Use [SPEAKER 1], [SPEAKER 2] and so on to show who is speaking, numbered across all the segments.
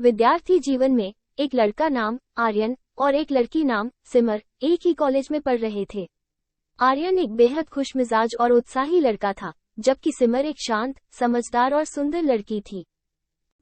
[SPEAKER 1] विद्यार्थी जीवन में एक लड़का नाम आर्यन और एक लड़की नाम सिमर एक ही कॉलेज में पढ़ रहे थे। आर्यन एक बेहद खुशमिजाज और उत्साही लड़का था, जबकि सिमर एक शांत, समझदार और सुंदर लड़की थी।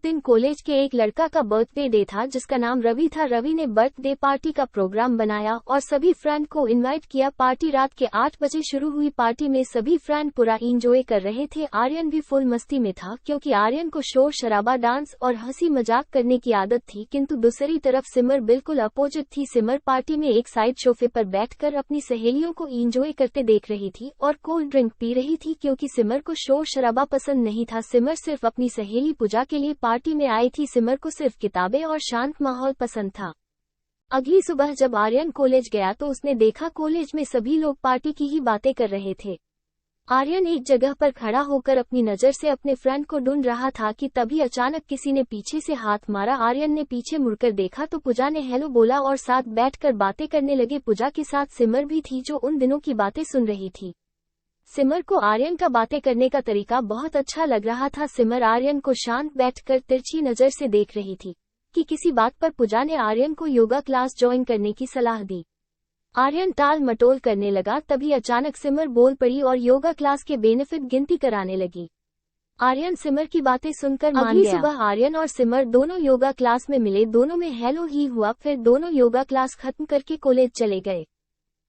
[SPEAKER 1] दिन कॉलेज के एक लड़का का बर्थडे डे था जिसका नाम रवि था। रवि ने बर्थडे पार्टी का प्रोग्राम बनाया और सभी फ्रेंड को इनवाइट किया। पार्टी रात के 8 बजे शुरू हुई। पार्टी में सभी फ्रेंड पूरा एंजॉय कर रहे थे। आर्यन भी फुल मस्ती में था क्योंकि आर्यन को शोर शराबा, डांस और हंसी मजाक करने की आदत थी, किंतु दूसरी तरफ सिमर बिल्कुल अपोजिट थी। सिमर पार्टी में एक साइड सोफे पर बैठकर अपनी सहेलियों को एंजॉय करते देख रही थी और कोल्ड ड्रिंक पी रही थी क्योंकि सिमर को शोर शराबा पसंद नहीं था। सिमर सिर्फ अपनी सहेली पूजा के लिए पार्टी में आई थी। सिमर को सिर्फ किताबें और शांत माहौल पसंद था। अगली सुबह जब आर्यन कॉलेज गया तो उसने देखा कॉलेज में सभी लोग पार्टी की ही बातें कर रहे थे। आर्यन एक जगह पर खड़ा होकर अपनी नजर से अपने फ्रेंड को ढूंढ रहा था कि तभी अचानक किसी ने पीछे से हाथ मारा। आर्यन ने पीछे मुड़कर देखा तो पूजा ने हेलो बोला और साथ बैठकर बातें करने लगे। पूजा के साथ सिमर भी थी जो उन दिनों की बातें सुन रही थी। सिमर को आर्यन का बातें करने का तरीका बहुत अच्छा लग रहा था। सिमर आर्यन को शांत बैठकर तिरछी नजर से देख रही थी कि किसी बात पर पूजा ने आर्यन को योगा क्लास ज्वाइन करने की सलाह दी। आर्यन टाल मटोल करने लगा, तभी अचानक सिमर बोल पड़ी और योगा क्लास के बेनिफिट गिनती कराने लगी। आर्यन सिमर की बातें सुनकर मान गया। अगली सुबह आर्यन और सिमर दोनों योगा क्लास में मिले। दोनों में हेलो ही हुआ, फिर दोनों योगा क्लास खत्म करके कॉलेज चले गए।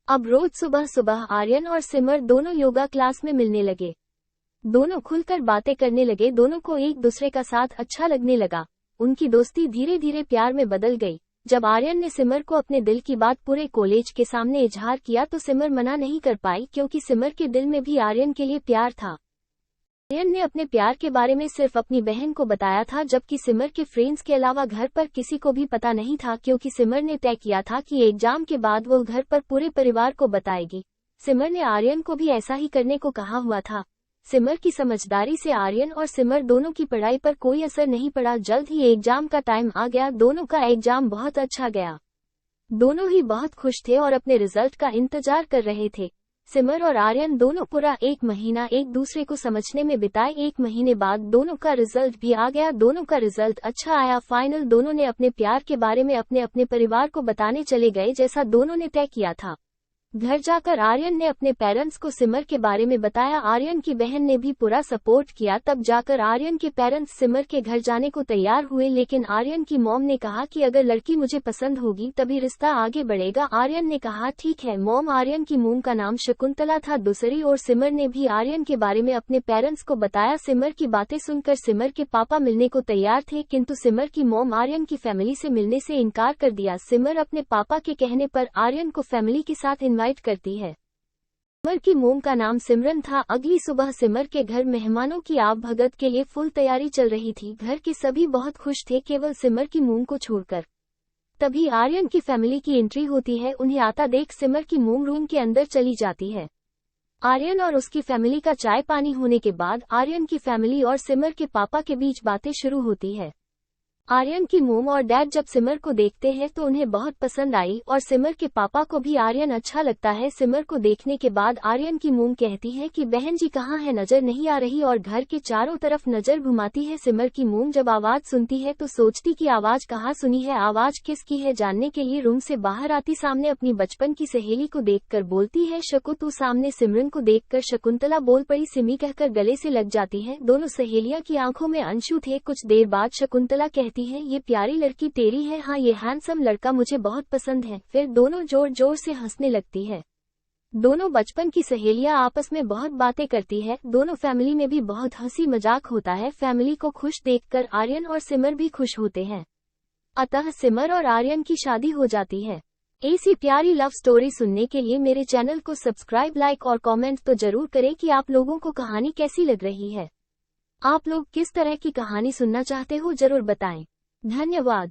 [SPEAKER 1] अब रोज सुबह सुबह आर्यन और सिमर दोनों योगा क्लास में मिलने लगे। दोनों खुलकर बातें करने लगे। दोनों को एक दूसरे का साथ अच्छा लगने लगा। उनकी दोस्ती धीरे धीरे प्यार में बदल गई। जब आर्यन ने सिमर को अपने दिल की बात पूरे कॉलेज के सामने इजहार किया तो सिमर मना नहीं कर पाई क्योंकि सिमर के दिल में भी आर्यन के लिए प्यार था। आर्यन ने अपने प्यार के बारे में सिर्फ अपनी बहन को बताया था, जबकि सिमर के फ्रेंड्स के अलावा घर पर किसी को भी पता नहीं था क्योंकि सिमर ने तय किया था कि एग्जाम के बाद वो घर पर पूरे परिवार को बताएगी। सिमर ने आर्यन को भी ऐसा ही करने को कहा हुआ था। सिमर की समझदारी से आर्यन और सिमर दोनों की पढ़ाई पर कोई असर नहीं पड़ा। जल्द ही एग्जाम का टाइम आ गया। दोनों का एग्जाम बहुत अच्छा गया। दोनों ही बहुत खुश थे और अपने रिजल्ट का इंतजार कर रहे थे। सिमर और आर्यन दोनों पूरा एक महीना एक दूसरे को समझने में बिताए। 1 महीने बाद दोनों का रिजल्ट भी आ गया। दोनों का रिजल्ट अच्छा आया। फाइनल दोनों ने अपने प्यार के बारे में अपने अपने परिवार को बताने चले गए जैसा दोनों ने तय किया था। घर जाकर आर्यन ने अपने पेरेंट्स को सिमर के बारे में बताया। आर्यन की बहन ने भी पूरा सपोर्ट किया। तब जाकर आर्यन के पेरेंट्स सिमर के घर जाने को तैयार हुए, लेकिन आर्यन की मॉम ने कहा कि अगर लड़की मुझे पसंद होगी तभी रिश्ता आगे बढ़ेगा। आर्यन ने कहा ठीक है मॉम। आर्यन की मॉम का नाम शकुंतला था। दूसरी ओर सिमर ने भी आर्यन के बारे में अपने पेरेंट्स को बताया। सिमर की बातें सुनकर सिमर के पापा मिलने को तैयार थे, किंतु सिमर की मॉम आर्यन की फैमिली से मिलने से इनकार कर दिया। सिमर अपने पापा के कहने पर आर्यन को फैमिली के साथ इनवाइट करती है। सिमर की मोम का नाम सिमरन था। अगली सुबह सिमर के घर मेहमानों की आवभगत के लिए फुल तैयारी चल रही थी। घर के सभी बहुत खुश थे, केवल सिमर की मोम को छोड़कर। तभी आर्यन की फैमिली की एंट्री होती है। उन्हें आता देख सिमर की मोम रूम के अंदर चली जाती है। आर्यन और उसकी फैमिली का चाय पानी होने के बाद आर्यन की फैमिली और सिमर के पापा के बीच बातें शुरू होती है। आर्यन की मोम और डैड जब सिमर को देखते हैं तो उन्हें बहुत पसंद आई और सिमर के पापा को भी आर्यन अच्छा लगता है। सिमर को देखने के बाद आर्यन की मोम कहती है कि बहन जी कहाँ है, नजर नहीं आ रही, और घर के चारों तरफ नजर घुमाती है। सिमर की मोम जब आवाज सुनती है तो सोचती कि आवाज कहाँ सुनी है, आवाज किसकी है। जानने के लिए रूम से बाहर आती सामने अपनी बचपन की सहेली को देखकर बोलती है शकु तू। सामने सिमरन को देखकर शकुंतला बोल पड़ी सिमी कहकर गले से लग जाती है। दोनों सहेलियां की आंखों में अंशु थे। कुछ देर बाद शकुंतला कहती है ये प्यारी लड़की तेरी है, हाँ ये हैंडसम लड़का मुझे बहुत पसंद है। फिर दोनों जोर जोर से हंसने लगती है। दोनों बचपन की सहेलियां आपस में बहुत बातें करती है। दोनों फैमिली में भी बहुत हंसी मजाक होता है। फैमिली को खुश देखकर आर्यन और सिमर भी खुश होते हैं। अतः सिमर और आर्यन की शादी हो जाती है। ऐसी प्यारी लव स्टोरी सुनने के लिए मेरे चैनल को सब्सक्राइब, लाइक और कमेंट तो जरूर करें कि आप लोगों को कहानी कैसी लग रही है। आप लोग किस तरह की कहानी सुनना चाहते हो जरूर बताएं। धन्यवाद।